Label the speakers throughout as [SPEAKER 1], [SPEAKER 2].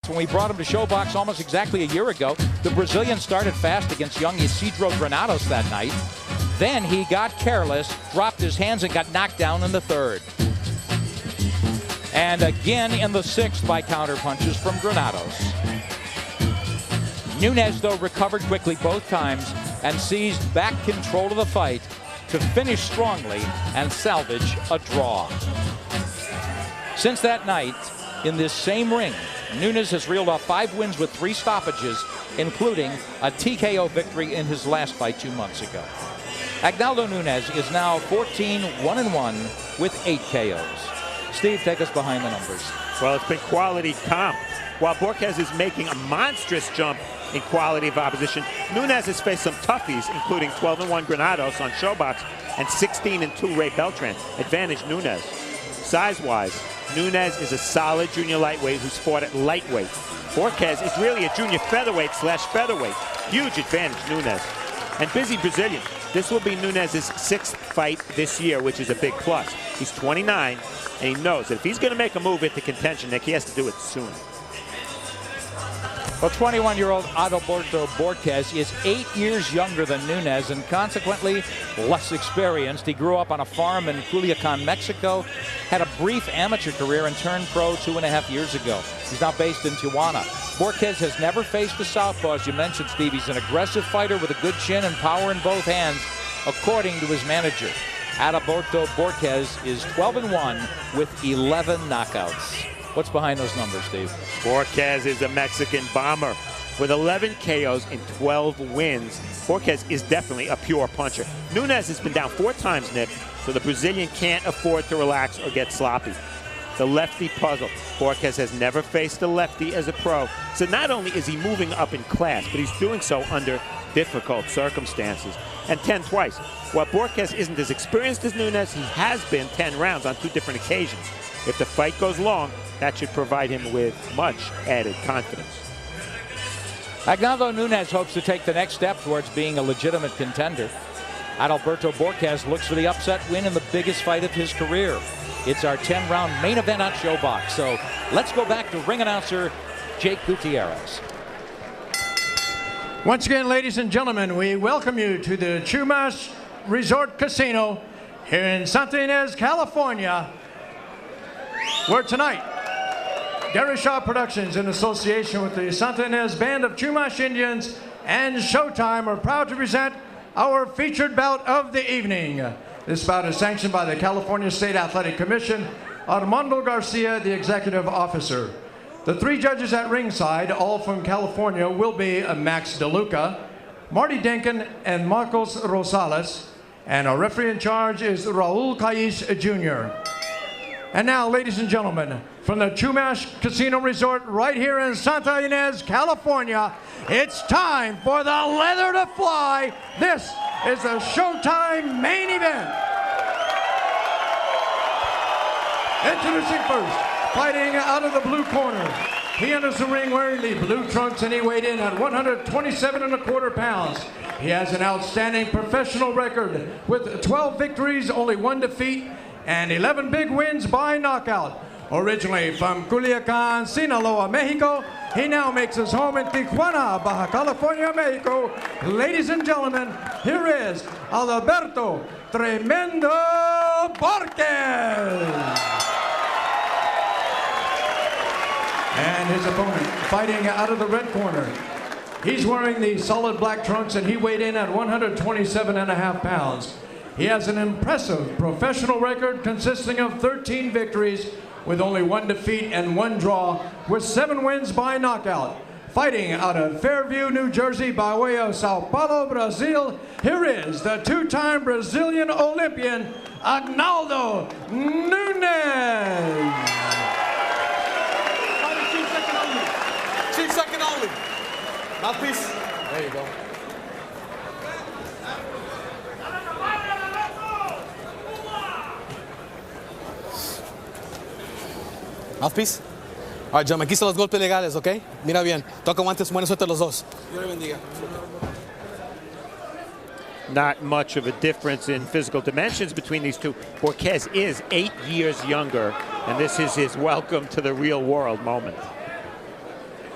[SPEAKER 1] when we brought him to ShowBox almost exactly a year ago. The Brazilian started fast against young Isidro Granados that night. Then he got careless, dropped his hands, and got knocked down in the third. And again in the sixth by counterpunches from Granados. Nunes, though, recovered quickly both times and seized back control of the fight to finish strongly and salvage a draw. Since that night, in this same ring, Nunes has reeled off 5 wins with 3 stoppages, including a TKO victory in his last fight 2 months ago. Agnaldo Nunes is now 14-1-1 with 8 KOs. Steve, take us behind the numbers.
[SPEAKER 2] Well, it's been quality comp. While Borquez is making a monstrous jump in quality of opposition, Nunes has faced some toughies, including 12-1 Granados on ShowBox and 16-2 Ray Beltran. Advantage Nunes. Size-wise, Nunes is a solid junior lightweight who's fought at lightweight. Borquez is really a junior featherweight / featherweight. Huge advantage, Nunes. And busy Brazilian. This will be Nunes' 6th fight this year, which is a big plus. He's 29, and he knows that if he's going to make a move into contention, Nick, he has to do it soon.
[SPEAKER 1] Well, 21-year-old Adalberto Borquez is 8 years younger than Nunes and consequently less experienced. He grew up on a farm in Culiacan, Mexico, had a brief amateur career and turned pro 2.5 years ago. He's now based in Tijuana. Borquez has never faced a southpaw, as you mentioned, Steve. He's an aggressive fighter with a good chin and power in both hands, according to his manager. Adalberto Borquez is 12-1 with 11 knockouts. What's behind those numbers, Steve?
[SPEAKER 2] Borquez is a Mexican bomber with 11 KOs and 12 wins. Borquez is definitely a pure puncher. Nunes has been down 4 times, Nick, so the Brazilian can't afford to relax or get sloppy. The lefty puzzle. Borquez has never faced a lefty as a pro, so not only is he moving up in class, but he's doing so under difficult circumstances. And 10 twice. While Borquez isn't as experienced as Nunes, he has been 10 rounds on 2 different occasions. If the fight goes long, that should provide him with much added confidence.
[SPEAKER 1] Agnaldo Nunes hopes to take the next step towards being a legitimate contender. Adalberto Borquez looks for the upset win in the biggest fight of his career. It's our 10-round main event on ShowBox. So let's go back to ring announcer Jake Gutierrez.
[SPEAKER 3] Once again, ladies and gentlemen, we welcome you to the Chumash Resort Casino here in Santa Ynez, California, where tonight, Gary Shaw Productions, in association with the Santa Ynez Band of Chumash Indians and Showtime, are proud to present our featured bout of the evening. This bout is sanctioned by the California State Athletic Commission, Armando Garcia, the executive officer. The 3 judges at ringside, all from California, will be Max DeLuca, Marty Denkin, and Marcos Rosales. And our referee in charge is Raul Caiz Jr. And now, ladies and gentlemen, from the Chumash Casino Resort right here in Santa Ynez, California, it's time for the leather to fly. This is the Showtime main event. Introducing first, fighting out of the blue corner. He enters the ring wearing the blue trunks and he weighed in at 127.25 pounds. He has an outstanding professional record with 12 victories, only 1 defeat, and 11 big wins by knockout. Originally from Culiacan, Sinaloa, Mexico, he now makes his home in Tijuana, Baja California, Mexico. Ladies and gentlemen, here is Adalberto Tremendo Borquez. And his opponent, fighting out of the red corner. He's wearing the solid black trunks and he weighed in at 127.5 pounds. He has an impressive professional record consisting of 13 victories with only 1 defeat and 1 draw, with 7 wins by knockout. Fighting out of Fairview, New Jersey by way of Sao Paulo, Brazil, here is the 2-time Brazilian Olympian, Agnaldo Nunes.
[SPEAKER 4] 2 second only. Mouthpiece. There you go. Mouthpiece. All right, gentlemen, aquí están los golpes legales, ¿ok? Mira bien. Toca guantes, buena suerte los dos. Dios le bendiga.
[SPEAKER 2] Not much of a difference in physical dimensions between these two. Borquez is 8 years younger, and this is his welcome to the real world moment.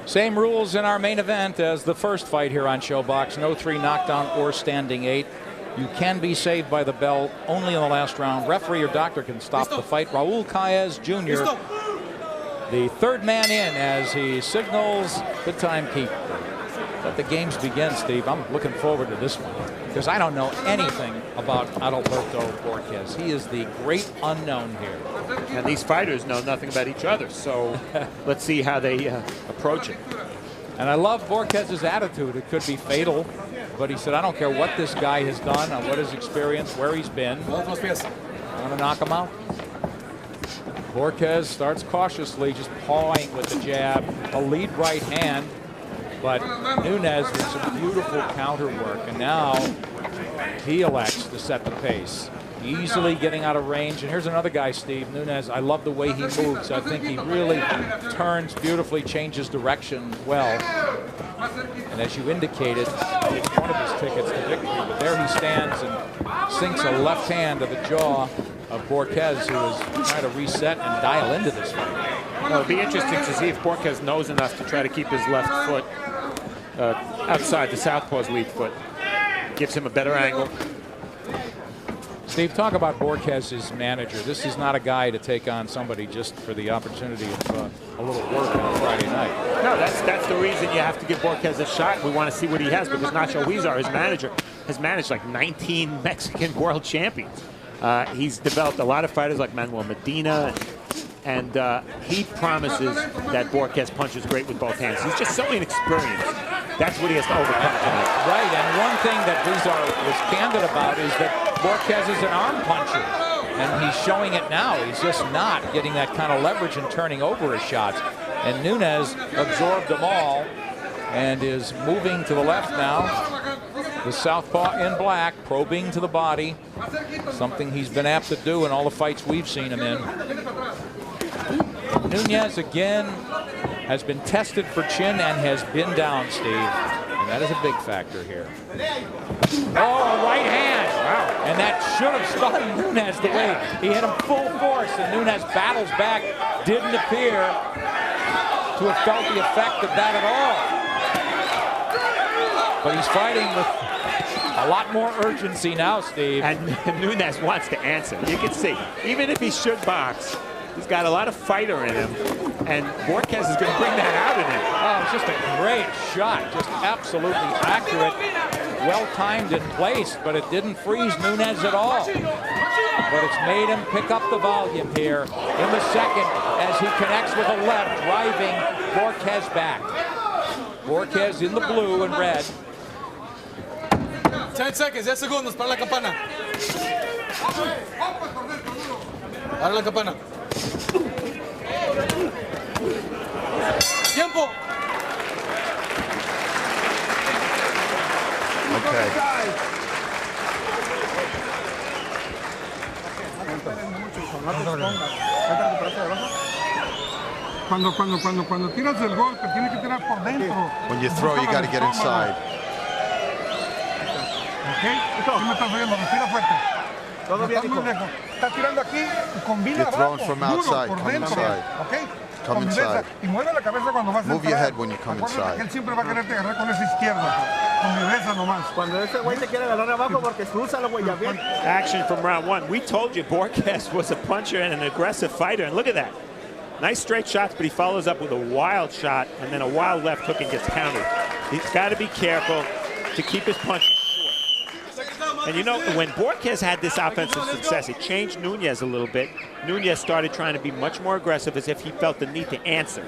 [SPEAKER 1] Same rules in our main event as the first fight here on ShowBox. No 3 knockdown or standing 8. You can be saved by the bell only in the last round. Referee or doctor can stop the fight. Raul Caez Jr., the third man in as he signals the timekeeper. Let the games begin, Steve. I'm looking forward to this one because I don't know anything about Adalberto Borquez. He is the great unknown here.
[SPEAKER 2] And these fighters know nothing about each other, so let's see how they approach it.
[SPEAKER 1] And I love Borquez's attitude. It could be fatal, but he said, I don't care what this guy has done, or what his experience, where he's been. I want to knock him out. Borquez starts cautiously, just pawing with the jab, a lead right hand. But Nunes with some beautiful counter work, and now he elects to set the pace. Easily getting out of range. And here's another guy, Steve, Nunes. I love the way he moves. I think he really turns beautifully, changes direction well. And as you indicated, it's one of his tickets to victory. But there he stands and sinks a left hand to the jaw of Borquez, who is trying to reset and dial into this fight.
[SPEAKER 2] Well, it'll be interesting to see if Borquez knows enough to try to keep his left foot outside the southpaw's lead foot. Gives him a better angle.
[SPEAKER 1] Steve, talk about Borquez's manager. This is not a guy to take on somebody just for the opportunity of a little work on a Friday night.
[SPEAKER 2] No, that's the reason you have to give Borquez a shot. We want to see what he has because Nacho Huizar, his manager, has managed like 19 Mexican world champions. He's developed a lot of fighters like Manuel Medina, and he promises that Borquez punches great with both hands. He's just so inexperienced. That's what he has to overcome tonight.
[SPEAKER 1] Right, and one thing that Huizar was candid about is that Borquez is an arm puncher, and he's showing it now. He's just not getting that kind of leverage and turning over his shots. And Nunes absorbed them all and is moving to the left now. The southpaw in black, probing to the body, something he's been apt to do in all the fights we've seen him in. Nunes again has been tested for chin and has been down, Steve. And that is a big factor here. Oh, a right hand. Wow. And that should have stunned Nunes the way he hit him full force. And Nunes battles back. Didn't appear to have felt the effect of that at all. But he's fighting with a lot more urgency now, Steve.
[SPEAKER 2] And Nunes wants to answer. You can see, even if he should box, he's got a lot of fighter in him, and Borquez is going to bring that out in him.
[SPEAKER 1] Oh, it's just a great shot, just absolutely accurate, well-timed and placed, but it didn't freeze Nunes at all. But it's made him pick up the volume here in the second as he connects with a left, driving Borquez back. Borquez in the blue and red.
[SPEAKER 4] 10 seconds, 10 segundos para la campana. Ahora la campana. Tiempo.
[SPEAKER 5] Okay.
[SPEAKER 6] Cuando tiras el golpe, tienes que tirar por dentro.
[SPEAKER 5] When you throw, you got to get inside.
[SPEAKER 6] Okay? ¿Sí me estás oyendo? Respira fuerte. Estás muy lejos. Estás tirando aquí y combina
[SPEAKER 5] You're throwing
[SPEAKER 6] abajo,
[SPEAKER 5] from outside.
[SPEAKER 6] duro, por
[SPEAKER 5] Come
[SPEAKER 6] dentro.
[SPEAKER 5] inside.
[SPEAKER 6] Okay?
[SPEAKER 5] Come
[SPEAKER 6] Con viveza.
[SPEAKER 5] inside.
[SPEAKER 6] Y mueve la cabeza cuando vas a
[SPEAKER 5] Move your
[SPEAKER 6] entrar.
[SPEAKER 5] head when you come
[SPEAKER 6] Acuérdate
[SPEAKER 5] inside.
[SPEAKER 6] que él siempre va a quererte agarrar con esa izquierda. Con viveza nomás.
[SPEAKER 7] Cuando ese güey te quiere agarrar abajo porque crúzalo, güey, ya bien.
[SPEAKER 2] Action from round one. We told you Borquez was a puncher and an aggressive fighter, and look at that. Nice straight shots, but he follows up with a wild shot and then a wild left hook and gets countered. He's got to be careful to keep his punches short. And you know, when Borquez had this offensive success, it changed Nunes a little bit. Nunes started trying to be much more aggressive as if he felt the need to answer.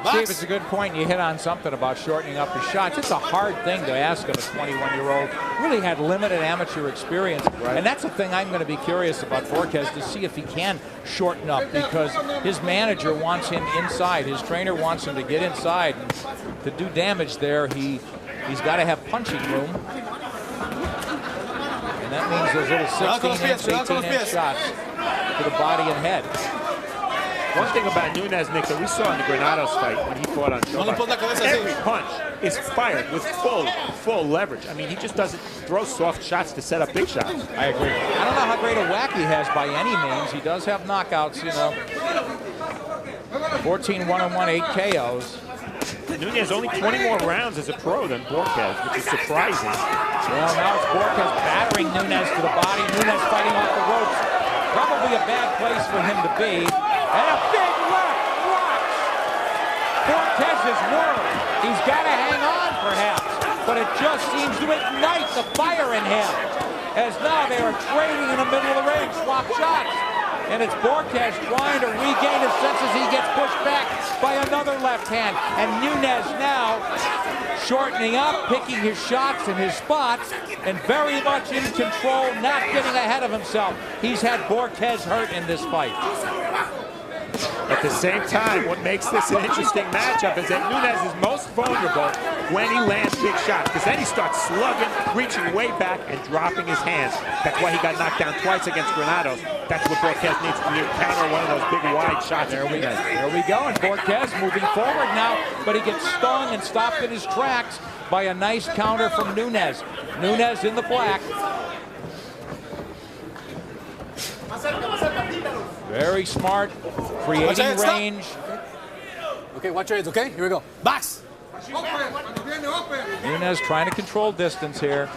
[SPEAKER 1] Steve, it's a good point. You hit on something about shortening up his shots. It's a hard thing to ask of a 21-year-old. Really had limited amateur experience. Right. And that's the thing I'm going to be curious about Borquez, to see if he can shorten up, because his manager wants him inside. His trainer wants him to get inside. And to do damage there, he's got to have punching room. And that means those little 16-inch, 18-inch shots to the body and head.
[SPEAKER 2] One thing about Nunes, Nick, that we saw in the Granados fight when he fought on ShowBox, every punch is fired with full leverage. I mean, he just doesn't throw soft shots to set up big shots.
[SPEAKER 1] I agree. I don't know how great a whack he has by any means. He does have knockouts, you know. 14 one-on-one, 8 KOs.
[SPEAKER 2] Nunes only 20 more rounds as a pro than Borquez, which is surprising.
[SPEAKER 1] Well, now it's Borquez battering Nunes to the body. Nunes fighting off the ropes. Probably a bad place for him to be. And a big left. Watch. Borquez is worried. He's got to hang on, perhaps. But it just seems to ignite the fire in him. As now they are trading in the middle of the ring. Swap shots. And it's Borquez trying to regain his senses. He gets pushed back by another left hand. And Nunes now shortening up, picking his shots and his spots, and very much in control, not getting ahead of himself. He's had Borquez hurt in this fight.
[SPEAKER 2] At the same time, what makes this an interesting matchup is that Nunes is most vulnerable when he lands big shots, because then he starts slugging, reaching way back, and dropping his hands. That's why he got knocked down twice against Granados. That's what Borquez needs to do, counter one of those big wide shots.
[SPEAKER 1] There we go, and Borquez moving forward now, but he gets stung and stopped in his tracks by a nice counter from Nunes. Nunes in the black. Very smart, creating range.
[SPEAKER 4] Okay, watch your heads, okay? Here we go. Box!
[SPEAKER 1] Nunes trying to control distance here,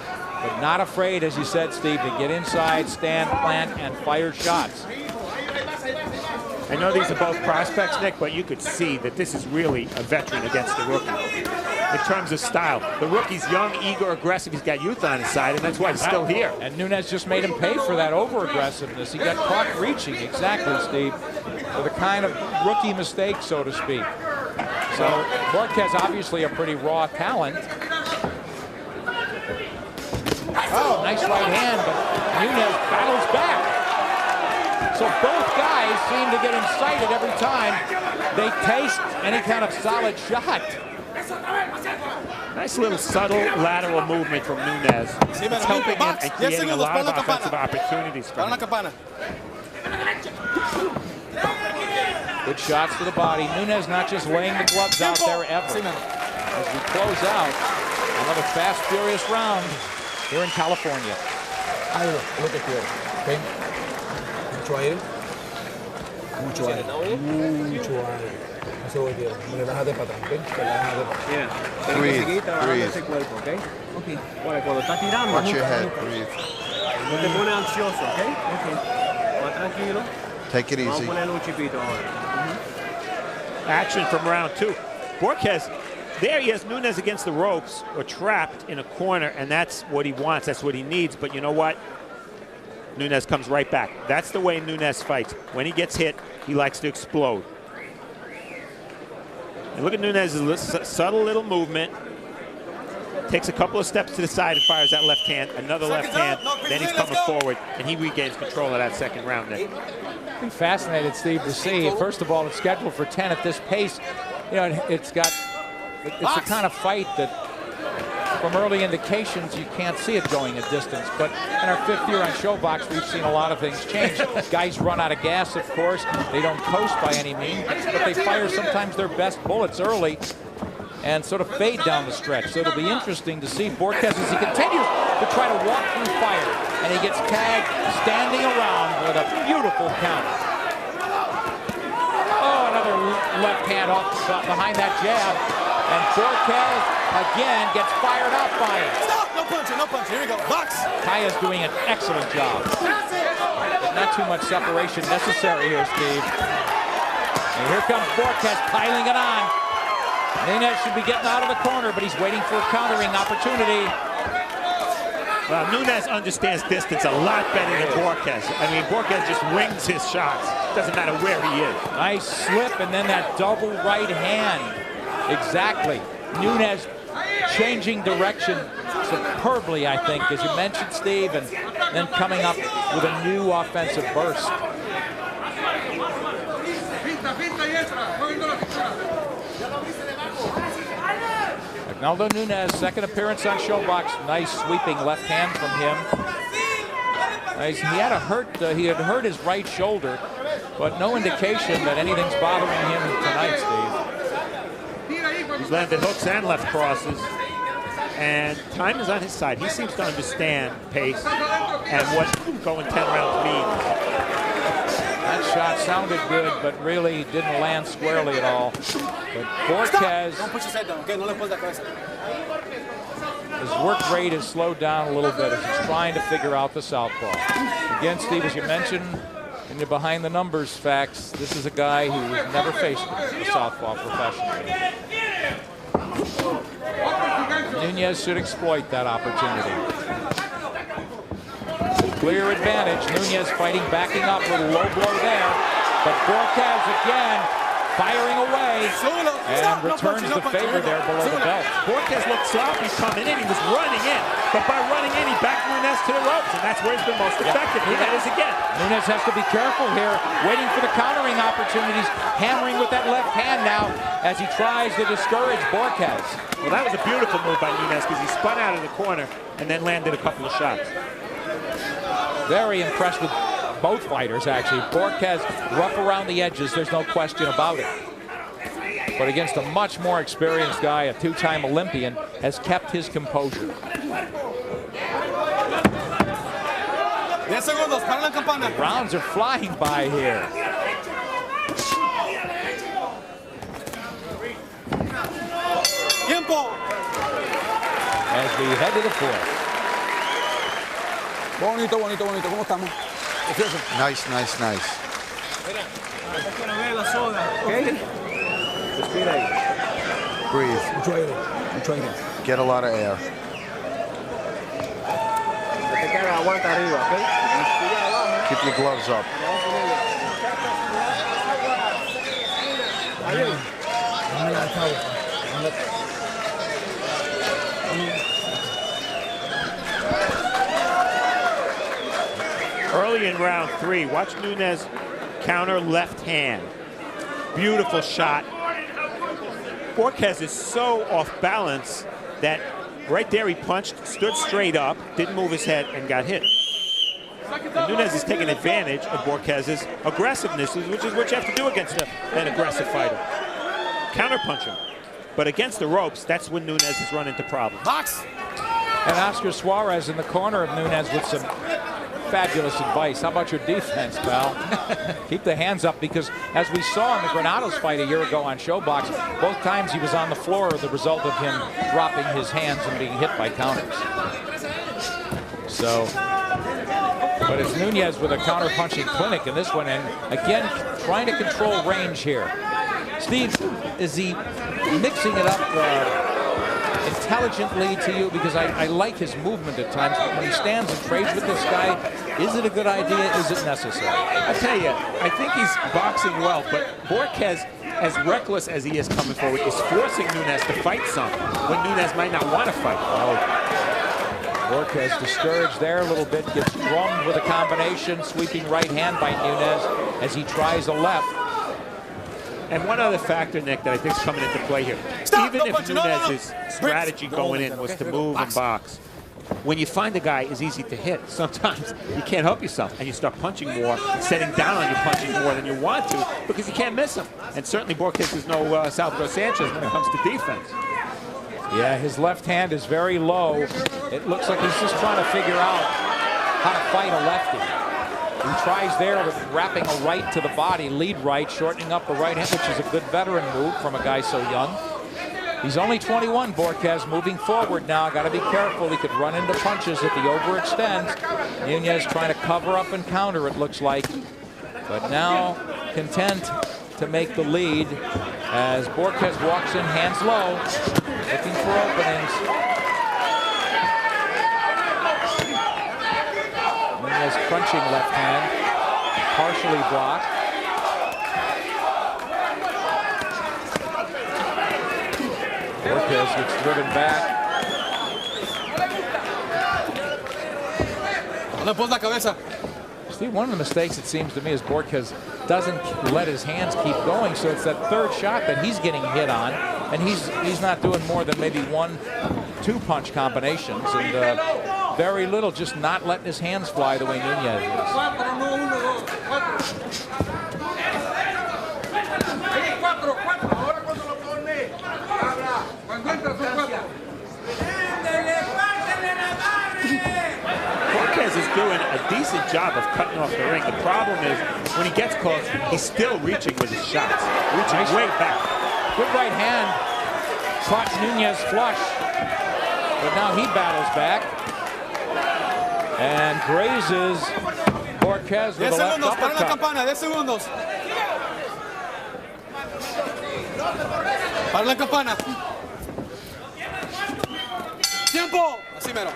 [SPEAKER 1] but not afraid, as you said, Steve, to get inside, stand, plant, and fire shots.
[SPEAKER 2] I know these are both prospects, Nick, but you could see that this is really a veteran against the rookie. In terms of style, the rookie's young, eager, aggressive. He's got youth on his side, and that's why he's still here.
[SPEAKER 1] And Nunes just made him pay for that over-aggressiveness. He got caught reaching, exactly, Steve, for the kind of rookie mistake, so to speak. So Borquez obviously a pretty raw talent. Oh, nice right hand, but Nunes battles back. So both guys seem to get incited every time they taste any kind of solid shot.
[SPEAKER 2] Nice little subtle lateral movement from Nunes. It's helping him and creating a lot of offensive opportunities for him.
[SPEAKER 1] Good shots to the body. Nunes not just laying the gloves out there ever. As we close out another fast, furious round here in California.
[SPEAKER 4] Okay. Mucho aire. Mucho aire. Mucho aire. Eso voy bien. Relájate para atrás, ¿ok? Relájate para atrás.
[SPEAKER 5] Breathe.
[SPEAKER 7] Okay. Bueno, cuando estás tirando,
[SPEAKER 5] Watch your head. Breathe.
[SPEAKER 7] no te pones ansioso, ¿ok? Más tranquilo.
[SPEAKER 5] Take it
[SPEAKER 7] Vamos a
[SPEAKER 5] easy.
[SPEAKER 7] ponerle un chipito ahora.
[SPEAKER 2] Action from round two. Borquez, there he is, Nunes against the ropes or trapped in a corner, and that's what he wants. That's what he needs. But you know what? Nunes comes right back. That's the way Nunes fights. When he gets hit, he likes to explode. And look at Nunes' subtle little movement. Takes a couple of steps to the side and fires that left hand, another left hand, then he's coming forward, and he regains control of that second round. Nick.
[SPEAKER 1] I'm fascinated, Steve, to see. First of all, it's scheduled for 10 at this pace. You know, it's the kind of fight that, from early indications, you can't see it going a distance. But in our 5th year on ShowBox, we've seen a lot of things change. Guys run out of gas, of course. They don't coast by any means, but they fire sometimes their best bullets early and sort of fade down the stretch. So it'll be interesting to see Borquez as he continues to try to walk through fire. And he gets tagged standing around with a beautiful counter. Oh, another left hand off behind that jab. And Borquez again gets fired up by it.
[SPEAKER 4] Stop! No punching, no punching. Here we go. Box!
[SPEAKER 1] Kaya's doing an excellent job. But not too much separation necessary here, Steve. And here comes Borquez piling it on. Nunes should be getting out of the corner, but he's waiting for a countering opportunity.
[SPEAKER 2] Well, Nunes understands distance a lot better than Borquez. I mean, Borquez just wings his shots. Doesn't matter where he is.
[SPEAKER 1] Nice slip, and then that double right hand. Exactly. Nunes changing direction superbly, I think, as you mentioned, Steve, and then coming up with a new offensive burst. Agnaldo Nunes, second appearance on ShowBox. Nice sweeping left hand from him. Nice. He had hurt his right shoulder, but no indication that anything's bothering him tonight, Steve.
[SPEAKER 2] He's landed hooks and left crosses, and time is on his side. He seems to understand pace and what going 10 rounds means.
[SPEAKER 1] That shot sounded good, but really didn't land squarely at all. But Borquez,
[SPEAKER 7] Don't push his head down, okay? No le pones la cabeza.
[SPEAKER 1] his work rate has slowed down a little bit as he's trying to figure out the southpaw. Again, Steve, as you mentioned in your behind the numbers facts, this is a guy who has never faced a southpaw professionally. Nunes should exploit that opportunity. Clear advantage. Nunes fighting, backing up with a low blow there. But Borquez again firing away and returns the favor there below the belt.
[SPEAKER 2] Borquez looked sloppy coming in. He was running in. But by running in, he backed Nunes to the ropes. And that's where he's been most effective. Here that is again.
[SPEAKER 1] Nunes has to be careful here, waiting for the countering opportunities, hammering with that left hand now as he tries to discourage Borquez.
[SPEAKER 2] Well, that was a beautiful move by Nunes because he spun out of the corner and then landed a couple of shots.
[SPEAKER 1] Very impressed with both fighters, actually. Borquez, rough around the edges, there's no question about it. But against a much more experienced guy, a two-time Olympian, has kept his composure.
[SPEAKER 7] 10 segundos, para la campana.
[SPEAKER 1] Rounds are flying by here.
[SPEAKER 7] Tiempo.
[SPEAKER 1] As we head to the fourth.
[SPEAKER 4] Bonito, bonito, bonito. ¿Cómo estamos?
[SPEAKER 5] Nice, nice, nice.
[SPEAKER 4] Okay.
[SPEAKER 5] Breathe.
[SPEAKER 4] Mucho aire. Mucho aire.
[SPEAKER 5] Get a lot of air. Keep your gloves up.
[SPEAKER 2] Early in round 3, watch Nunes counter left hand. Beautiful shot. Borquez is so off balance that right there he punched, stood straight up, didn't move his head, and got hit. And Nunes is taking advantage of Borquez's aggressiveness, which is what you have to do against an aggressive fighter. Counter punch him. But against the ropes, that's when Nunes has run into problems.
[SPEAKER 7] Box.
[SPEAKER 1] And Oscar Suarez in the corner of Nunes with some fabulous advice. How about your defense, pal? Keep the hands up, because as we saw in the Granados fight a year ago on ShowBox, both times he was on the floor as the result of him dropping his hands and being hit by counters. So, but it's Nunes with a counter-punching clinic in this one, and again, trying to control range here. Steve, is he mixing it up intelligently to you? Because I like his movement at times, but when he stands and trades with this guy, is it a good idea? Is it necessary?
[SPEAKER 2] I tell you, I think he's boxing well, but Borquez, as reckless as he is coming forward, is forcing Nunes to fight some when Nunes might not want to fight.
[SPEAKER 1] Borquez discouraged there a little bit, gets drummed with a combination, sweeping right hand by Nunes as he tries a left.
[SPEAKER 2] And one other factor, Nick, that I think is coming into play here. Even if Nunes' strategy going in was to move and box, when you find a guy is easy to hit, sometimes you can't help yourself and you start punching more, setting down on your punching more than you want to, because you can't miss him. And certainly Borquez is no Salvador Sanchez when it comes to defense.
[SPEAKER 1] Yeah, his left hand is very low. It looks like he's just trying to figure out how to fight a lefty. He tries there with wrapping a right to the body, lead right, shortening up the right hand, which is a good veteran move from a guy so young. He's only 21, Borquez, moving forward now. Got to be careful. He could run into punches if he overextends. Nunes trying to cover up and counter, it looks like. But now content to make the lead as Borquez walks in, hands low, looking for openings. Nunes crunching left hand, partially blocked. Borquez gets driven back.
[SPEAKER 7] No le pones la cabeza.
[SPEAKER 1] Steve, one of the mistakes, it seems to me, is Borquez doesn't let his hands keep going, so it's that third shot that he's getting hit on, and he's not doing more than maybe 1-2 punch combinations, and very little, just not letting his hands fly the way Nunes is.
[SPEAKER 2] Borquez is doing a decent job of cutting off the ring. The problem is when he gets close, he's still reaching with his shots, reaching way back.
[SPEAKER 1] Good right hand. Caught Nunes flush. But now he battles back. And grazes Borquez with a left uppercut.
[SPEAKER 7] Para la campana, 10 segundos. Para la campana. Tiempo. Así mero.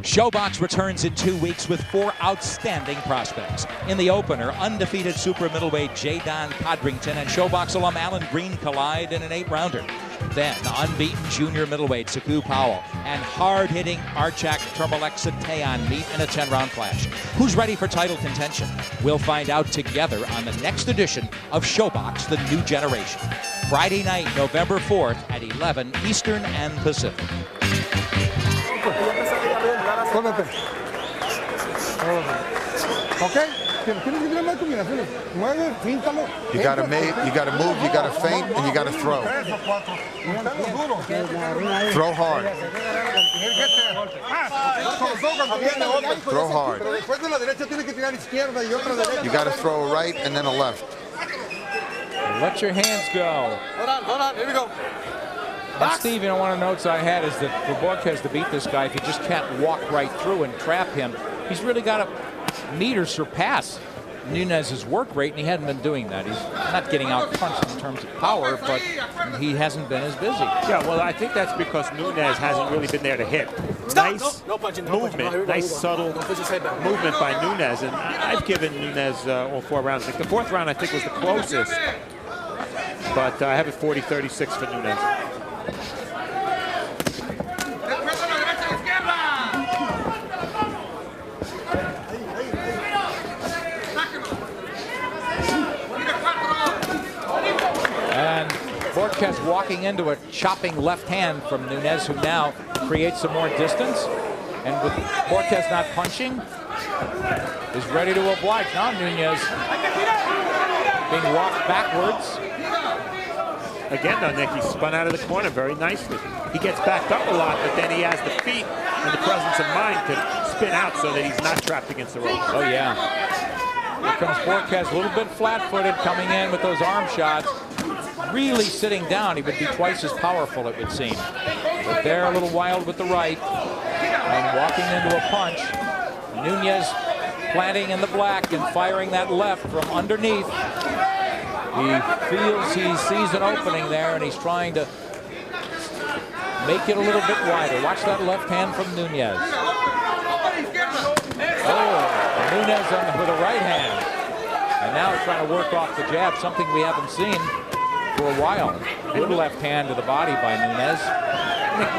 [SPEAKER 1] ShowBox returns in 2 weeks with 4 outstanding prospects. In the opener, undefeated super middleweight J. Don Codrington and ShowBox alum Alan Green collide in an 8-rounder. Then, unbeaten junior middleweight Saku Powell and hard-hitting Archak Termalexiteon meet in a 10-round clash. Who's ready for title contention? We'll find out together on the next edition of ShowBox, The New Generation. Friday night, November 4th at 11 Eastern and Pacific.
[SPEAKER 6] Okay?
[SPEAKER 5] You gotta move, you gotta feint, and you gotta throw. Throw hard. Throw hard. You gotta throw a right and then a left.
[SPEAKER 1] Let your hands go.
[SPEAKER 7] Hold on, here we go.
[SPEAKER 1] And Steve, you know, one of the notes I had is that for Borquez to beat this guy, if you just can't walk right through and trap him, he's really got to meet or surpass Nunes' work rate, and he hadn't been doing that. He's not getting out punched in terms of power, but he hasn't been as busy.
[SPEAKER 2] Yeah, well, I think that's because Nunes hasn't really been there to hit. Nice movement, nice subtle movement by Nunes, and I've given Nunes all 4 rounds. Like the 4th round, I think, was the closest, but I have it 40-36 for Nunes.
[SPEAKER 1] And Borquez walking into a chopping left hand from Nunes, who now creates some more distance. And with Borquez not punching, is ready to oblige. Now Nunes being walked backwards.
[SPEAKER 2] Again, though, Nick, he spun out of the corner very nicely. He gets backed up a lot, but then he has the feet and the presence of mind to spin out so that he's not trapped against the ropes.
[SPEAKER 1] Oh, yeah. Here comes Borquez, a little bit flat-footed, coming in with those arm shots. Really sitting down, he would be twice as powerful, it would seem. But there, a little wild with the right. And walking into a punch. Nunes planting in the black and firing that left from underneath. He feels he sees an opening there, and he's trying to make it a little bit wider. Watch that left hand from Nunes. Oh, Nunes with a right hand. And now he's trying to work off the jab, something we haven't seen for a while. Good left hand to the body by Nunes.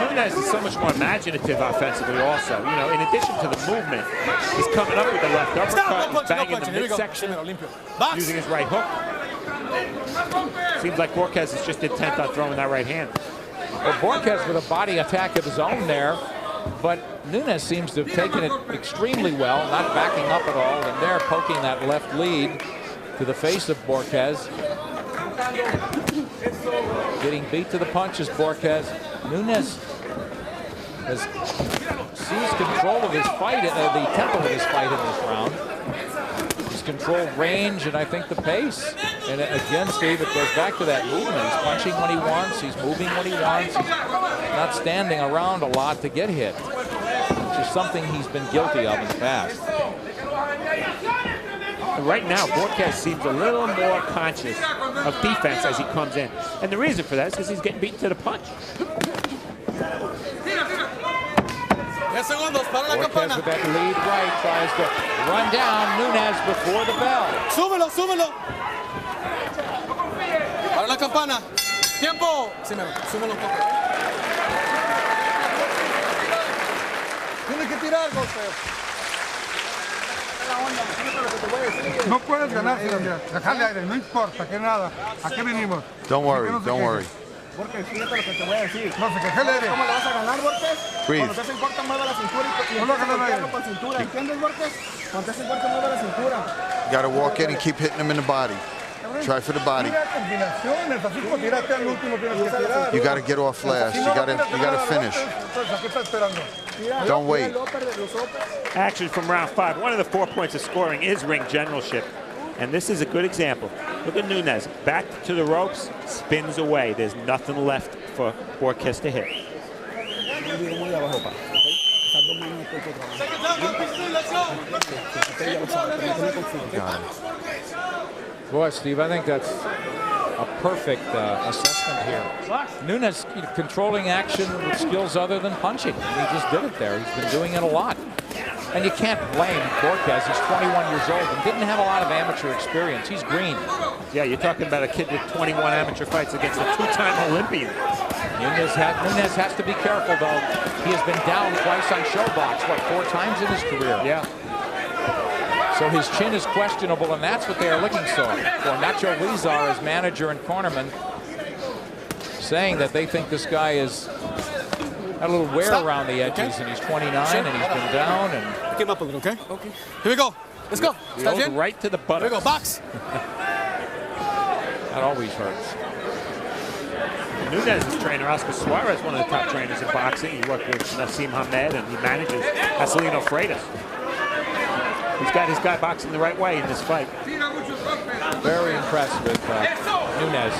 [SPEAKER 2] Nunes is so much more imaginative offensively also. You know, in addition to the movement, he's coming up with the left uppercut, he's banging the midsection, using his right hook. Seems like Borquez is just intent on throwing that right hand.
[SPEAKER 1] Well, Borquez with a body attack of his own there, but Nunes seems to have taken it extremely well, not backing up at all, and there poking that left lead to the face of Borquez. Getting beat to the punches, Borquez. Nunes has seized control of his fight, the tempo of his fight in this round. He's controlled range and I think the pace. And again, Steve, it goes back to that movement. He's punching when he wants, he's moving when he wants, he's not standing around a lot to get hit, which is something he's been guilty of in the past.
[SPEAKER 2] Right now, Borquez seems a little more conscious of defense as he comes in. And the reason for that is because he's getting beaten to the punch.
[SPEAKER 1] Borquez with that lead right tries to run down Nunes before the bell.
[SPEAKER 7] Súbelo, súbelo. Para la campana. Tiempo. Sí, súbelo un poco.
[SPEAKER 6] Tienes que tirar, golpeo. No puedes ganar, dejarle aire, no importa, que nada. ¿A qué venimos?
[SPEAKER 5] Don't worry, don't worry.
[SPEAKER 7] Borges, fíjate lo que te voy a decir.
[SPEAKER 6] No, se queje el aire.
[SPEAKER 7] ¿Cómo le vas a ganar, Borges?
[SPEAKER 5] Breathe.
[SPEAKER 7] Cuando te hacen corta, mueve la cintura y
[SPEAKER 6] No lo hagas al aire.
[SPEAKER 7] con cintura. ¿Entiendes, Borges? Cuando te hacen corta, mueve la cintura.
[SPEAKER 5] You gotta walk in and keep hitting him in the body. Try for the body. You got to get off last. You got to finish. Don't wait.
[SPEAKER 2] Action from round 5. One of the 4 points of scoring is ring generalship. And this is a good example. Look at Nunes. Back to the ropes, spins away. There's nothing left for Borquez to hit.
[SPEAKER 1] Boy, Steve, I think that's a perfect assessment here. Nunes controlling action with skills other than punching. He just did it there. He's been doing it a lot. And you can't blame Borquez. He's 21 years old and didn't have a lot of amateur experience. He's green.
[SPEAKER 2] Yeah, you're talking about a kid with 21 amateur fights against a 2-time Olympian.
[SPEAKER 1] Nunes has to be careful, though. He has been down twice on ShowBox, what, 4 times in his career?
[SPEAKER 2] Yeah.
[SPEAKER 1] So his chin is questionable, and that's what they are looking for. Nacho Lizar, as manager and cornerman, saying that they think this guy is a little wear around the edges, and he's 29, and he's been down. And
[SPEAKER 7] pick him up a little, okay? Okay. Here we go. Let's go.
[SPEAKER 2] Right to the buttocks.
[SPEAKER 7] Here we go. Box.
[SPEAKER 1] That always hurts.
[SPEAKER 2] Nunes' trainer, Oscar Suarez, one of the top trainers in boxing. He worked with Nassim Hamed, and he manages Acelino Freitas. He's got his guy boxing the right way in this fight.
[SPEAKER 1] Very impressed with Nunes.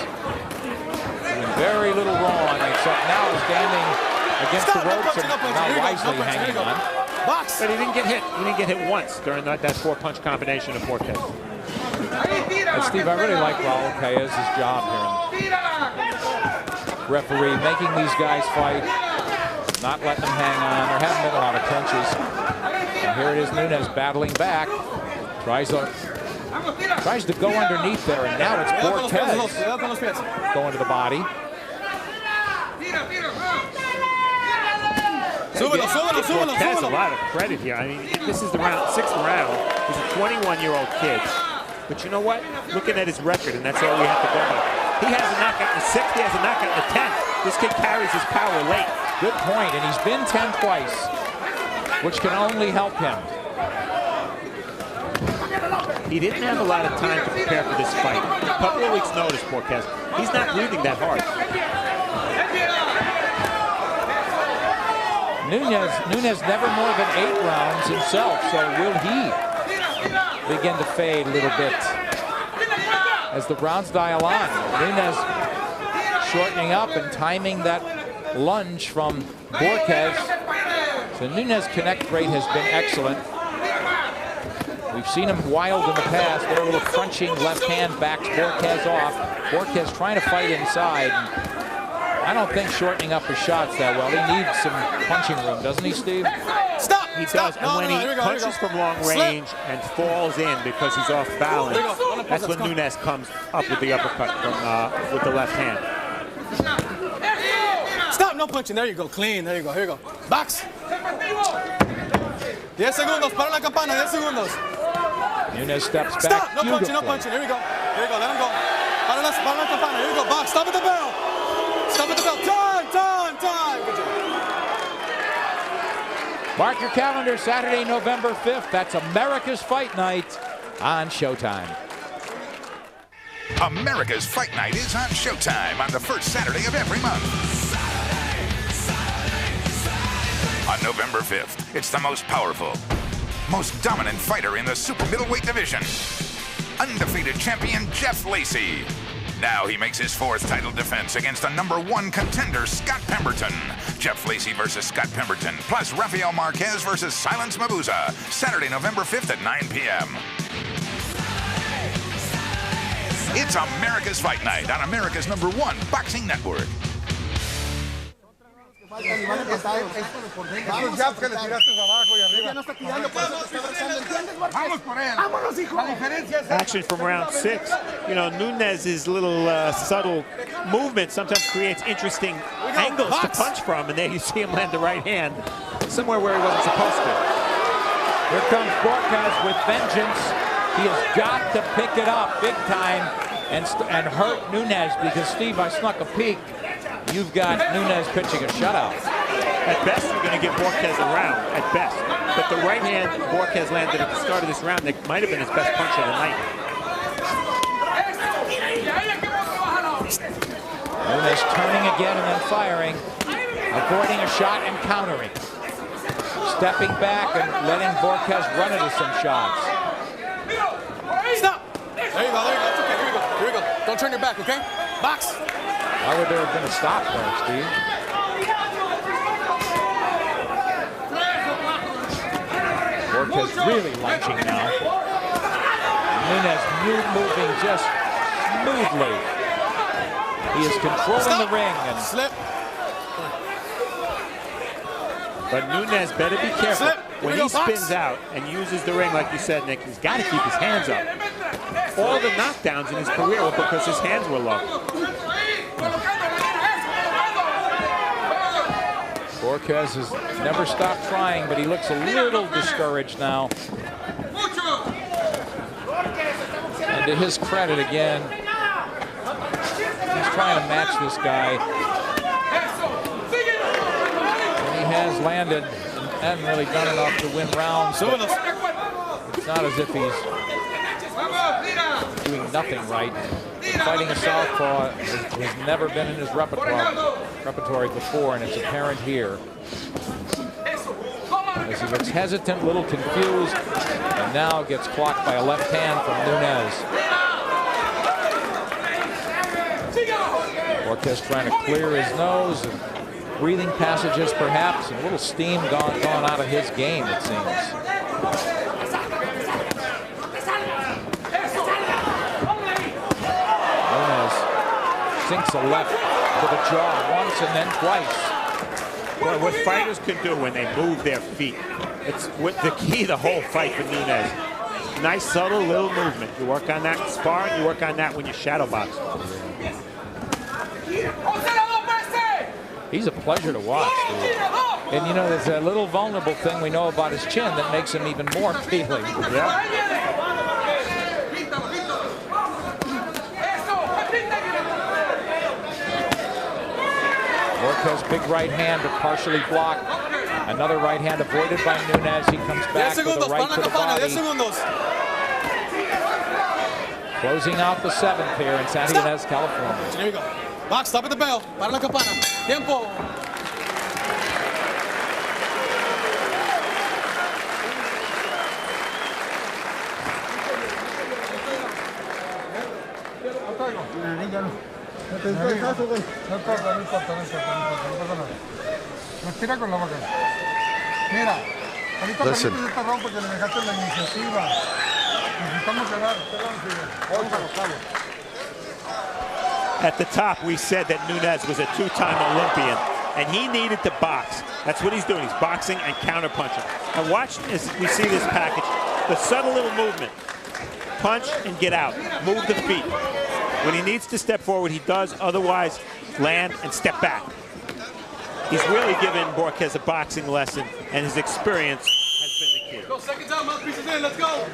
[SPEAKER 1] Doing very little wrong, except now standing against the ropes and now wisely hanging on.
[SPEAKER 7] Box.
[SPEAKER 2] But he didn't get hit. He didn't get hit once during that 4-punch combination of Borquez.
[SPEAKER 1] And Steve, I really like Raul Paez's job here. Referee making these guys fight, not letting them hang on. There haven't been a lot of clinches. And here it is, Nunes battling back. Tries to go underneath there, and now it's Borquez going to the body.
[SPEAKER 2] Borquez has a lot of credit here. I mean, this is the 6th round. He's a 21-year-old kid. But you know what? Looking at his record, and that's all we have to go by. He has a knockout in the 6th, he has a knockout in the 10th. This kid carries his power late.
[SPEAKER 1] Good point, and he's been 10 twice, which can only help him.
[SPEAKER 2] He didn't have a lot of time to prepare for this fight. A couple of weeks' notice, Borquez. He's not breathing that hard.
[SPEAKER 1] Nunes never more than 8 rounds himself, so will he begin to fade a little bit as the rounds dial on? Nunes shortening up and timing that lunge from Borquez. So Nunes' connect rate has been excellent. We've seen him wild in the past. There, a little crunching left hand backs Borquez off. Borquez trying to fight inside. I don't think shortening up his shots that well. He needs some punching room, doesn't he, Steve?
[SPEAKER 7] Stop!
[SPEAKER 2] He does, and when he punches from long range and falls in because he's off balance, that's when Nunes comes up with the uppercut from with the left hand.
[SPEAKER 7] Stop! No punching. There you go. Clean. There you go. Here you go. Box. 10 segundos. Para la campana. 10 segundos.
[SPEAKER 1] Nunes steps back.
[SPEAKER 7] Stop! No punching. No punching. Here we go. Here we go. Let him go. Para la campana. Here we go. Box. Stop at the bell. Stop at the bell. Time. Good job.
[SPEAKER 1] Mark your calendar, Saturday, November 5th. That's America's Fight Night on Showtime.
[SPEAKER 8] America's Fight Night is on Showtime on the first Saturday of every month. On November 5th, it's the most powerful, most dominant fighter in the super middleweight division. Undefeated champion Jeff Lacy. Now he makes his 4th title defense against the #1 contender, Scott Pemberton. Jeff Lacy versus Scott Pemberton, plus Rafael Marquez versus Silence Mabuza. Saturday, November 5th at 9 p.m. It's America's Fight Night on America's #1 boxing network.
[SPEAKER 6] Esos jabs que le tiraste abajo y arriba. Vamos por él. Vámonos, hijo. La diferencia es
[SPEAKER 2] Action from round 6. You know, Nunes' little subtle movement sometimes creates interesting angles to punch from, and there you see him land the right hand somewhere where he wasn't supposed to.
[SPEAKER 1] Here comes Borquez with vengeance. He has got to pick it up big time and hurt Nunes, because, Steve, I snuck a peek. You've got Nunes pitching a shutout.
[SPEAKER 2] At best, you're going to give Borquez a round, at best. But the right hand Borquez landed at the start of this round, that might have been his best punch of the night.
[SPEAKER 1] Nunes turning again and then firing, avoiding a shot and countering. Stepping back and letting Borquez run into some shots.
[SPEAKER 7] Stop. There you go, there you go. It's okay, here we go. Here we go. Don't turn your back, okay? Box.
[SPEAKER 1] Why would there have been a stop there, Steve? Borquez really lunging now. Nunes moving just smoothly. He is controlling the ring. And
[SPEAKER 7] slip.
[SPEAKER 2] But Nunes better be careful.
[SPEAKER 7] Slip.
[SPEAKER 2] When he spins out and uses the ring, like you said, Nick, he's got to keep his hands up. All the knockdowns in his career were because his hands were low.
[SPEAKER 1] Borquez has never stopped trying, but he looks a little discouraged now. And to his credit again, he's trying to match this guy. And he has landed and hasn't really done enough to win rounds. It's not as if he's doing nothing right. Fighting a southpaw has never been in his repertoire before, and it's apparent here. As he looks hesitant, a little confused, and now gets clocked by a left hand from Nunes. Borquez trying to clear his nose, and breathing passages perhaps, and a little steam gone out of his game, it seems. Sinks a left to the jaw once and then twice.
[SPEAKER 2] Boy, what fighters can do when they move their feet. It's the key to the whole fight for Nunes. Nice, subtle little movement. You work on that in sparring, you work on that when you shadow box.
[SPEAKER 1] He's a pleasure to watch, dude. And you know, there's a little vulnerable thing we know about his chin that makes him even more appealing.
[SPEAKER 2] Yeah.
[SPEAKER 1] Borquez, big right hand, but partially blocked. Another right hand avoided by Nunes. He comes back with a right to the body. Closing out the 7th here in Santa Ynez, California.
[SPEAKER 7] Here we go. Box, stop at the bell. Para la campana. Tiempo.
[SPEAKER 5] Listen.
[SPEAKER 2] At the top, we said that Nunes was a 2-time Olympian, and he needed to box. That's what he's doing. He's boxing and counterpunching. And watch as we see this package. The subtle little movement. Punch and get out. Move the feet. When he needs to step forward, he does. Otherwise, land and step back. He's really given Borquez a boxing lesson, and his experience has been the key.
[SPEAKER 7] Go, second time, mouthpieces in, let's go.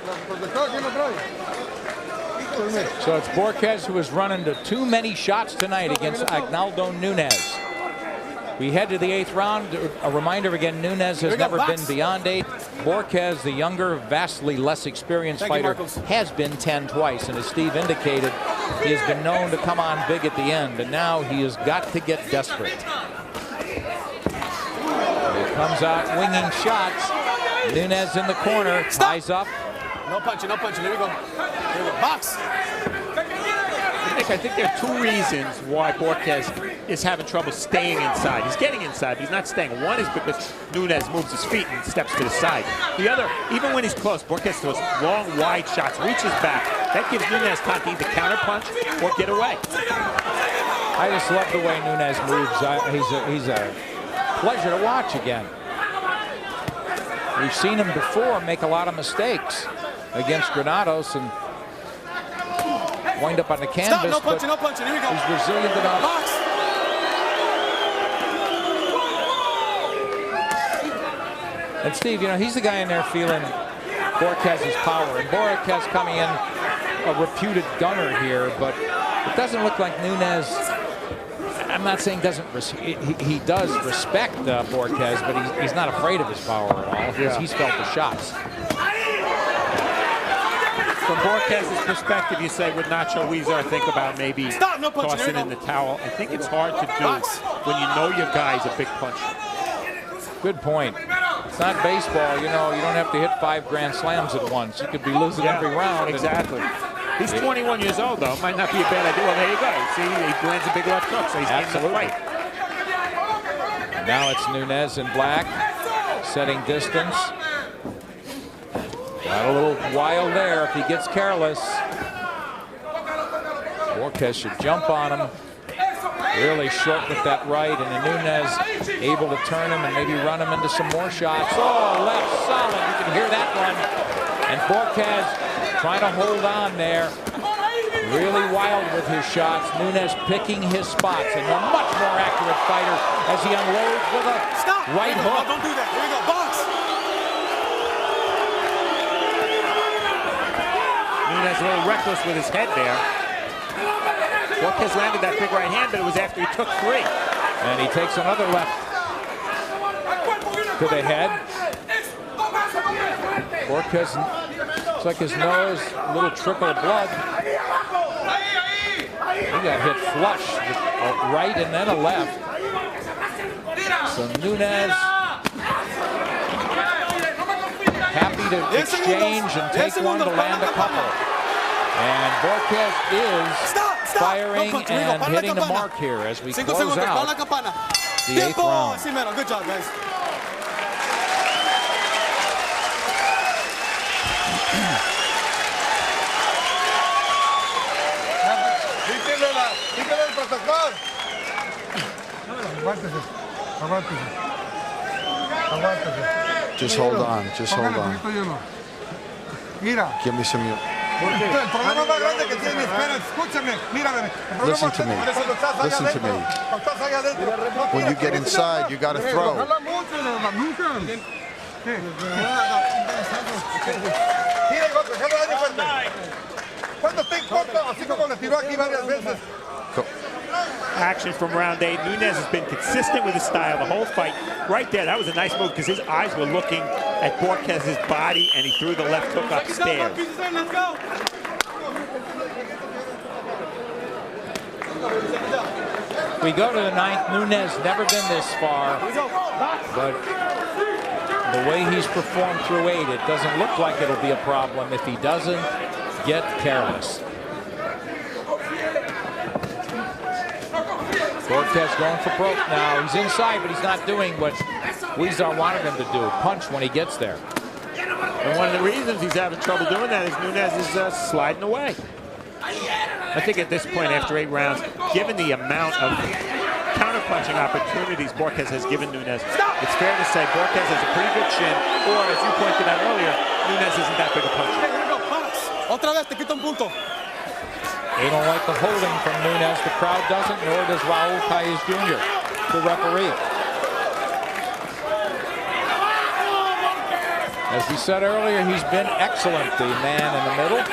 [SPEAKER 1] So it's Borquez who has run into too many shots tonight against Agnaldo Nunes. We head to the 8th round. A reminder again, Nunes has never been beyond 8. Borquez, the younger, vastly less experienced fighter, has been 10 twice. And as Steve indicated, he has been known to come on big at the end. And now he has got to get desperate. He comes out winging shots. Nunes in the corner, ties up.
[SPEAKER 7] No punching, no punching. Here we go. Here we go. Box.
[SPEAKER 2] Nick, I think there are 2 reasons why Borquez is having trouble staying inside. He's getting inside, but he's not staying. One is because Nunes moves his feet and steps to the side. The other, even when he's close, Borquez throws long, wide shots, reaches back. That gives Nunes time to either counterpunch or get away.
[SPEAKER 1] I just love the way Nunes moves. He's a pleasure to watch again. We've seen him before make a lot of mistakes against Granados and wind up on the canvas.
[SPEAKER 7] Stop, no punching, no punching. Here we go.
[SPEAKER 1] He's resilient enough.
[SPEAKER 7] Box.
[SPEAKER 1] And Steve, you know, he's the guy in there feeling Borquez's power. And Borquez coming in a reputed gunner here, but it doesn't look like Nunes. I'm not saying he does respect Borquez, but he's not afraid of his power at all because he's felt the shots.
[SPEAKER 2] So From Borquez's perspective, you say, would Nacho Huizar think about maybe tossing in the towel? I think it's hard to do when you know your guy's a big puncher.
[SPEAKER 1] Good point. It's not baseball, you know. You don't have to hit 5 grand slams at once. You could be losing every round.
[SPEAKER 2] Exactly. He's 21 years old, though. Might not be a bad idea. Well, there you go. See, he lands a big left hook, so he's in the fight.
[SPEAKER 1] And now it's Nunes in black, setting distance. Got a little wild there if he gets careless. Borquez should jump on him. Really short with that right, and Nunes able to turn him and maybe run him into some more shots. Oh, left solid. You can hear that one. And Borquez trying to hold on there. Really wild with his shots. Nunes picking his spots, and a much more accurate fighter as he unloads with a right hook.
[SPEAKER 7] Don't do that. Here we go. Box.
[SPEAKER 2] Nunes a little reckless with his head there. Borquez landed that big right hand, but it was after he took 3.
[SPEAKER 1] And he takes another left to the head. Borquez, looks like his nose, a little trickle of blood. He got hit flush with a right and then a left. So Nunes happy to exchange and take one to land a couple. And Borquez is firing and hitting the mark here as we close out the 8th round.
[SPEAKER 7] Good job, guys.
[SPEAKER 5] Just hold on, just hold on. Give me some.
[SPEAKER 6] El problema más grande que tiene, espera, escúchame, mírame.
[SPEAKER 5] Listen to me. Listen to me. When you get inside, you got to throw.
[SPEAKER 2] Action from round 8. Nunes has been consistent with his style the whole fight. Right there, that was a nice move because his eyes were looking at Borquez's body, and he threw the left hook upstairs.
[SPEAKER 1] We go to the 9th. Nunes never been this far, but the way he's performed through 8, it doesn't look like it'll be a problem if he doesn't get careless. Borquez going for broke now. He's inside, but he's not doing what Huizar wanted him to do, punch when he gets there.
[SPEAKER 2] And one of the reasons he's having trouble doing that is Nunes is sliding away. I think at this point, after 8 rounds, given the amount of counterpunching opportunities Borquez has given Nunes, it's fair to say Borquez has a pretty good chin, or as you pointed out earlier, Nunes isn't that big a puncher.
[SPEAKER 7] Otra vez te quita un punto.
[SPEAKER 1] They don't like the holding from Nunes. The crowd doesn't, nor does Raul Calles Jr., the referee. As we said earlier, he's been excellent, the man in the middle.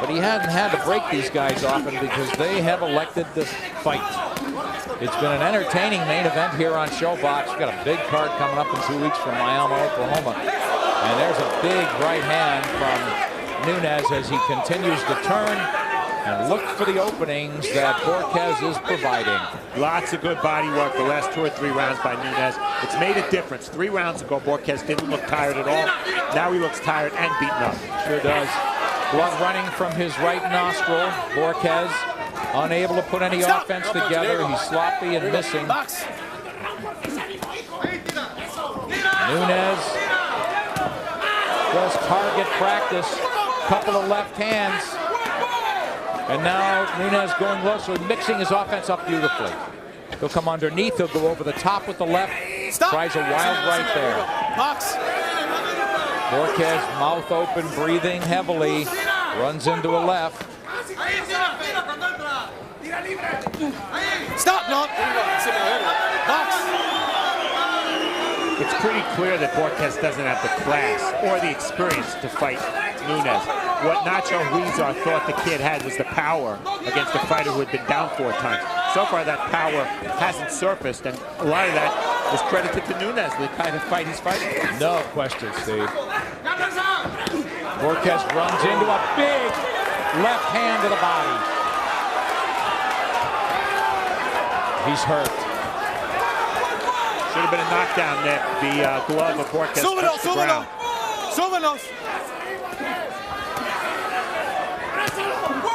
[SPEAKER 1] But he hasn't had to break these guys often because they have elected to fight. It's been an entertaining main event here on ShowBox. We've got a big card coming up in 2 weeks from Miami, Oklahoma. And there's a big right hand from Nunes as he continues to turn and look for the openings that Borquez is providing.
[SPEAKER 2] Lots of good body work the last 2 or 3 rounds by Nunes. It's made a difference. 3 rounds ago, Borquez didn't look tired at all. Now he looks tired and beaten up.
[SPEAKER 1] Sure does. Blood running from his right nostril. Borquez unable to put any offense together. He's sloppy and missing. Nunes does target practice. Couple of left hands. And now Nunes going low, so mixing his offense up beautifully. He'll come underneath. He'll go over the top with the left. Tries a wild right there. Borquez, mouth open, breathing heavily. Runs into a left.
[SPEAKER 7] Stop, no. Box.
[SPEAKER 2] It's pretty clear that Borquez doesn't have the class or the experience to fight Nunes. What Nacho Huizar thought the kid had was the power against a fighter who had been down 4 times. So far, that power hasn't surfaced, and a lot of that is credited to Nunes, the kind of fight he's fighting.
[SPEAKER 1] No question, Steve. Borquez runs into a big left hand to the body. He's hurt.
[SPEAKER 2] Should have been a knockdown there. The glove of Borquez touched the ground.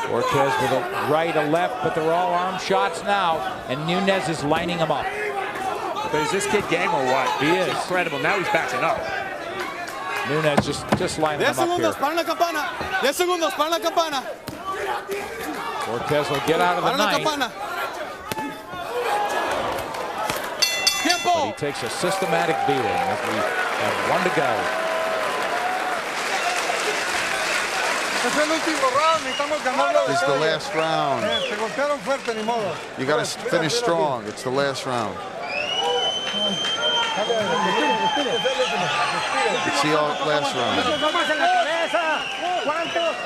[SPEAKER 1] Borquez with a right, a left, but they're all arm shots now, and Nunes is lining them up.
[SPEAKER 2] But is this kid game or what?
[SPEAKER 1] He is.
[SPEAKER 2] Incredible. Now he's backing up.
[SPEAKER 1] Nunes just lining them up here.
[SPEAKER 7] 10 segundos, para la campana.
[SPEAKER 1] Borquez will get out of the ninth. But he takes a systematic beating as we have 1 to go.
[SPEAKER 5] This is the last round. You got to finish strong. It's the last round. It's the last round.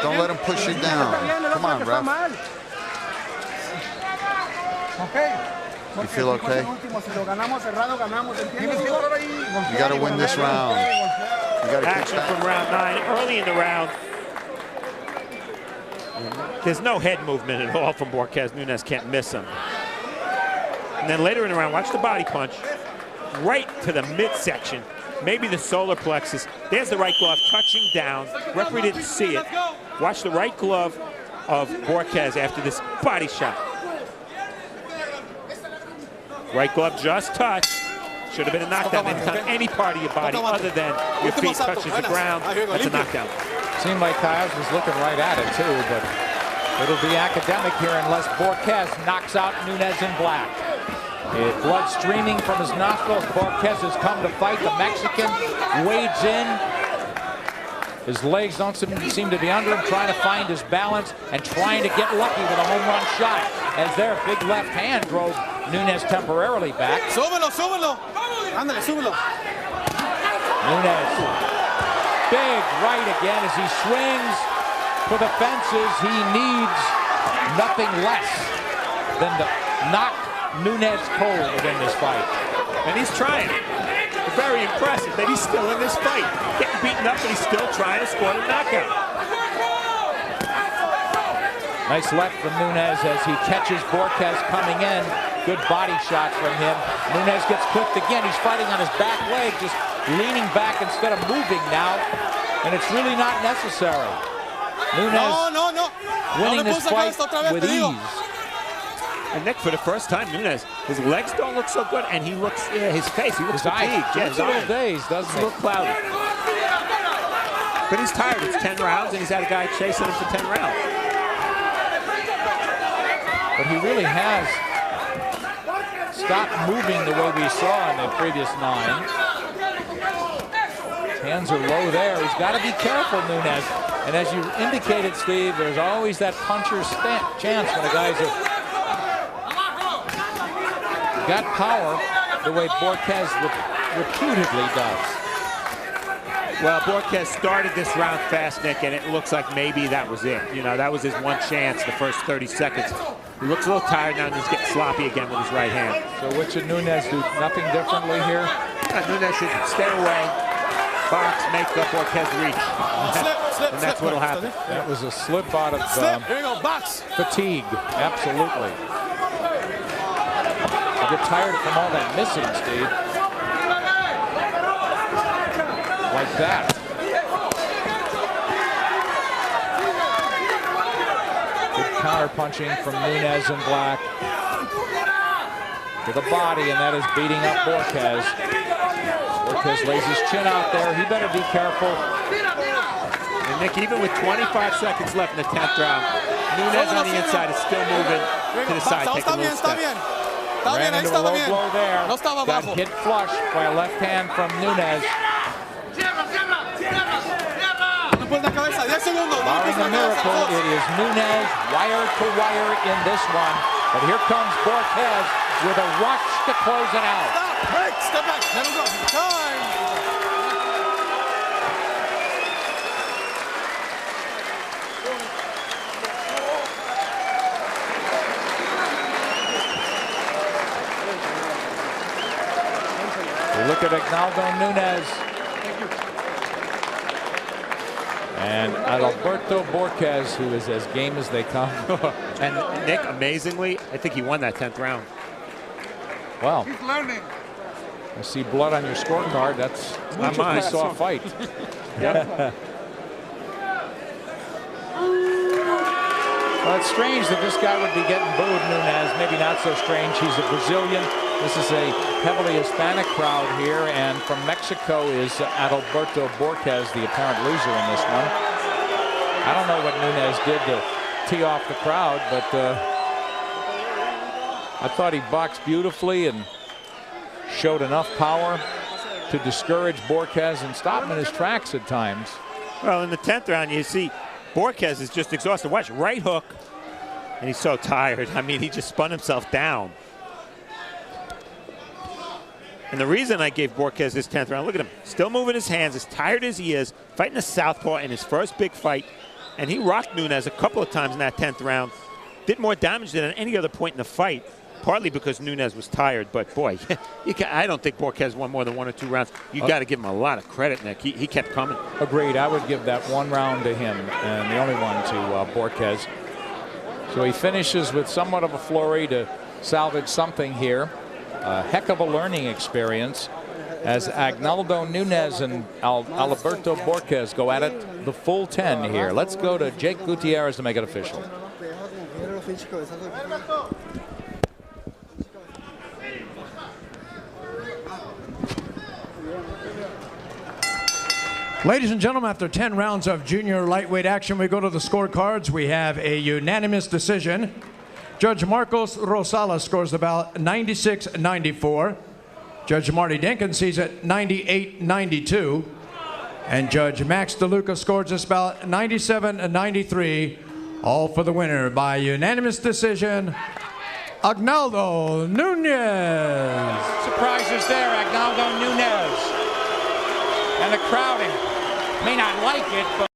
[SPEAKER 5] Don't let him push you down. Come on, ref. You feel okay? You got to win this round. You got to
[SPEAKER 2] action from round 9, early in the round. There's no head movement at all from Borquez. Nunes can't miss him. And then later in the round, watch the body punch. Right to the midsection, maybe the solar plexus. There's the right glove touching down. Referee didn't see it. Watch the right glove of Borquez after this body shot. Right glove just touched. Should have been a knockdown anytime any part of your body other than your feet touches the ground. That's a knockdown.
[SPEAKER 1] Seemed like Kyles was looking right at it too, but it'll be academic here unless Borquez knocks out Nunes in black. Blood streaming from his nostrils. Borquez has come to fight. The Mexican wades in. His legs don't seem to be under him, trying to find his balance and trying to get lucky with a home run shot. As their big left hand drove Nunes temporarily back.
[SPEAKER 7] Súbelo, súbelo. Ándale, súbelo.
[SPEAKER 1] Nunes, big right again as he swings for the fences. He needs nothing less than to knock Nunes cold within this fight.
[SPEAKER 2] And he's trying. Very impressive that he's still in this fight. Getting beaten up, but he's still trying to score the knockout.
[SPEAKER 1] Nice left from Nunes as he catches Borquez coming in. Good body shots from him. Nunes gets clipped again. He's fighting on his back leg, just leaning back instead of moving now. And it's really not necessary. Nunes winning this fight with ease.
[SPEAKER 2] And Nick, for the first time, Nunes, his legs don't look so good, and he looks, his face, he looks fatigued.
[SPEAKER 1] Yeah, he's a little dazed, doesn't he?
[SPEAKER 2] He's a little cloudy. But he's tired. It's 10 rounds, and he's had a guy chasing him for 10 rounds.
[SPEAKER 1] But he really has stopped moving the way we saw in the previous 9. His hands are low there. He's got to be careful, Nunes. And as you indicated, Steve, there's always that puncher's chance when a guy's got power the way Borquez reputedly does.
[SPEAKER 2] Well, Borquez started this round fast, Nick, and it looks like maybe that was it. You know, that was his one chance the first 30 seconds. He looks a little tired now and he's getting sloppy again with his right hand.
[SPEAKER 1] So what should Nunes do? Nothing differently here?
[SPEAKER 2] Nunes should stay away, box, make Borquez reach. And that's what will happen.
[SPEAKER 1] That was a slip out of fatigue, absolutely. You get tired from all that missing, Steve. Like that. Good counter punching from Nunes in black. To the body, and that is beating up Borquez. Borquez lays his chin out there. He better be careful.
[SPEAKER 2] And Nick, even with 25 seconds left in the 10th round, Nunes on the inside is still moving to the side, taking a little step.
[SPEAKER 1] Ran into a low blow there. Got hit flush by a left hand from Nunes. Barring a miracle, it is Nunes wire to wire in this one. But here comes Borquez with a rush to close it out.
[SPEAKER 7] Step back. Let him go. Time.
[SPEAKER 1] We look at Agnaldo Nunes. And Adalberto Borquez, who is as game as they come.
[SPEAKER 2] And Nick, amazingly, I think he won that 10th round.
[SPEAKER 1] Well,
[SPEAKER 6] He's learning.
[SPEAKER 1] I see blood on your scorecard. That's not mine. We saw a fight. Well, it's strange that this guy would be getting booed, Nunes. Maybe not so strange. He's a Brazilian. This is a heavily Hispanic crowd here. And from Mexico is Adalberto Borquez, the apparent loser in this one. I don't know what Nunes did to tee off the crowd, but I thought he boxed beautifully and showed enough power to discourage Borquez and stop him in his tracks at times.
[SPEAKER 2] Well, in the 10th round, you see Borquez is just exhausted. Watch, right hook, and he's so tired. I mean, he just spun himself down. And the reason I gave Borquez this 10th round, look at him, still moving his hands, as tired as he is, fighting a southpaw in his first big fight. And he rocked Nunes a couple of times in that 10th round. Did more damage than at any other point in the fight, partly because Nunes was tired. But, boy, I don't think Borquez won more than 1 or 2 rounds. You got to give him a lot of credit, Nick. He kept coming.
[SPEAKER 1] Agreed. I would give that 1 round to him, and the only one to Borquez. So he finishes with somewhat of a flurry to salvage something here. A heck of a learning experience as Agnaldo Nunes and Adalberto Borquez go at it the full 10 here. Let's go to Jake Gutierrez to make it official.
[SPEAKER 3] Ladies and gentlemen, after 10 rounds of junior lightweight action, we go to the scorecards. We have a unanimous decision. Judge Marcos Rosales scores the bout 96-94. Judge Marty Denkin sees it 98-92. And Judge Max DeLuca scores this bout 97-93. All for the winner by unanimous decision, Agnaldo Nunes.
[SPEAKER 1] Surprises there, Agnaldo Nunes. And the crowd may not like it, but